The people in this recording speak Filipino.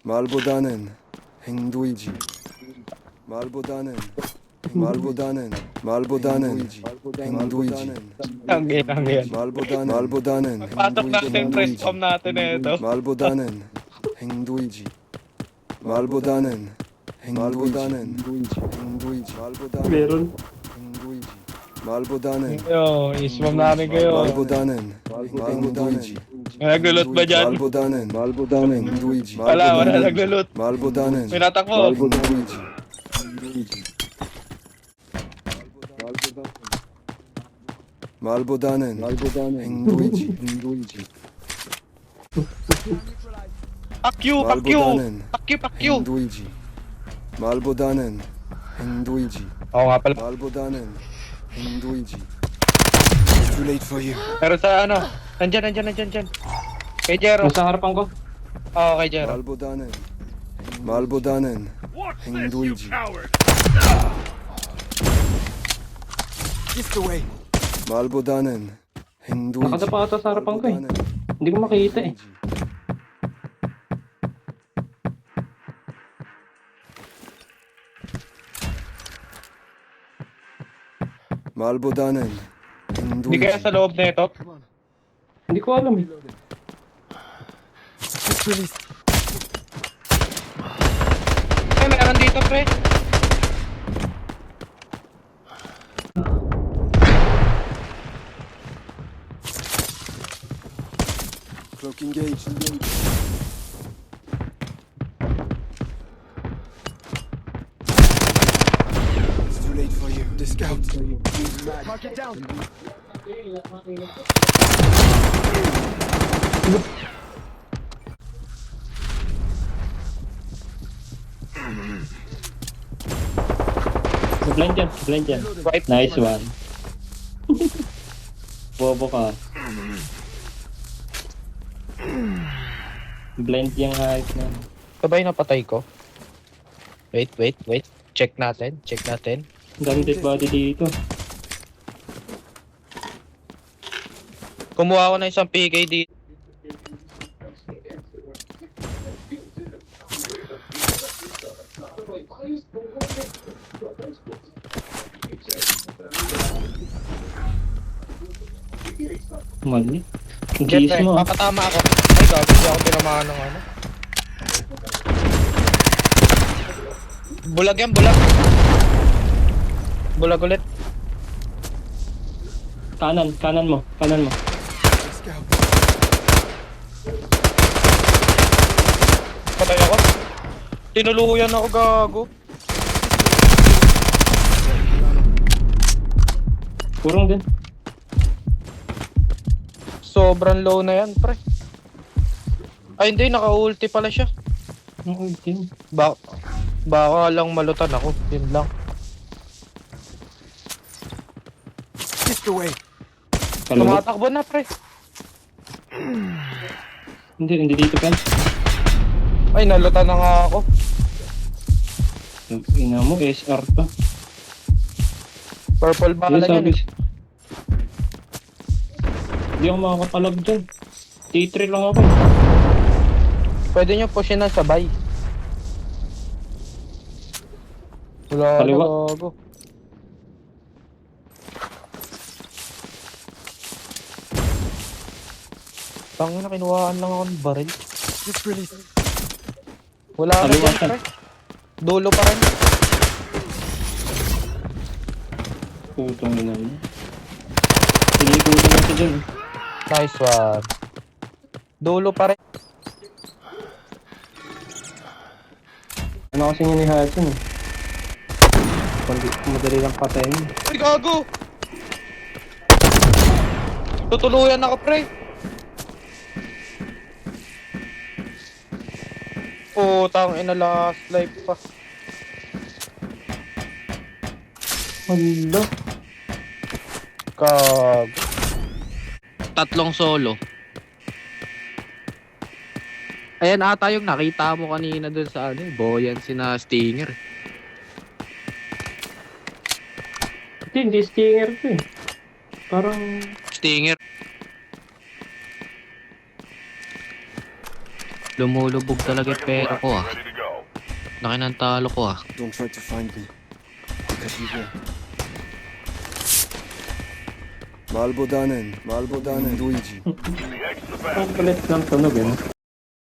말보다는 행동이지. 말보다는 행동이지. Tangin. 말보다는 Pasok natin press com natin na ito. 말보다는 행동이지. 말보다는 행동이지. Meron. 행동이지. 말보다는 Yo, ismam namin kayo. 말보다는 행동이지. Nagulot ba dyan? 말보다는 행동이지. Wala naglulot. 말보다는 May natakbo. 행동이지. 말보다는 행동이지. Pakyu. 말보다는 Pakyu. 행동이지. 말보다는 행동이지. Oo nga pala. 말보다는 행동이지. Too late for you. Pero sa ano? Nandyan. Kay Jero. Nasa harapan ko. Oo, kay Jero. 말보다는 행동이지. 말보다는 행동이지. Nakadapa ata sa harapan ko eh. Hindi ko makita eh. 말보다는 Hindi kaya 행동이지. sa loob na ito? Hindi ko alam eh. Ay, meron dito, pre. Cloak engaged. It's too late for you. The scout. Mark it down. Blind yan. Nice one. Bobo ka. Blind yung height na. Ito ba yung napatay ko? Wait. Check natin. Dami dead body dito. Kumuha ko na isang PK dito. Mali. Jet, Kiss mo. papatama ako. Ay, gabi. Hindi ako tinamaan ng ano. Bulag yan, bulag. Bulag ulit. Kanan mo. Patay ako. Tinuluyan ako, gago. Kurang din. Sobrang low na yan, pre. Ay, hindi. Naka-ulti pala siya. Okay. Baka lang malutan ako. Yun lang. Kaliwa. Tumatakbo na, pre. Hindi dito pa. Ay, nalutan na nga ako. Ina mo, SR pa. Purple ba Hindi ka yan? sabi. Hindi ako makakapalag dyan. T3 lang ako. Pwede nyo pushin na sabay. Wala Kaliwa. na, gago. Tangin na, kinuhaan lang ako ng baril. Wala na Kaliwa dyan, siya. pre. Dulo pa rin. Putong ina mo. Pinikutan natin dyan. Nice one. Dulo pa rin. Ano kasi yun ni Hudson eh. Madali lang patayin. Uy, gago! Tutuluyan ako, pre. Putang ina, last life pa. Hala. Gago. Tatlong solo. Ayan ata yung nakita mo kanina dun sa ano, Boyan sina Stinger. Hindi stinger to eh. Parang Stinger. Lumulubog talaga yung pera ko ah. Laki ng talo ko ah. Don't try to find me. Because you will. Malbodanen, Luigi. Ang kulit ng tunog eh.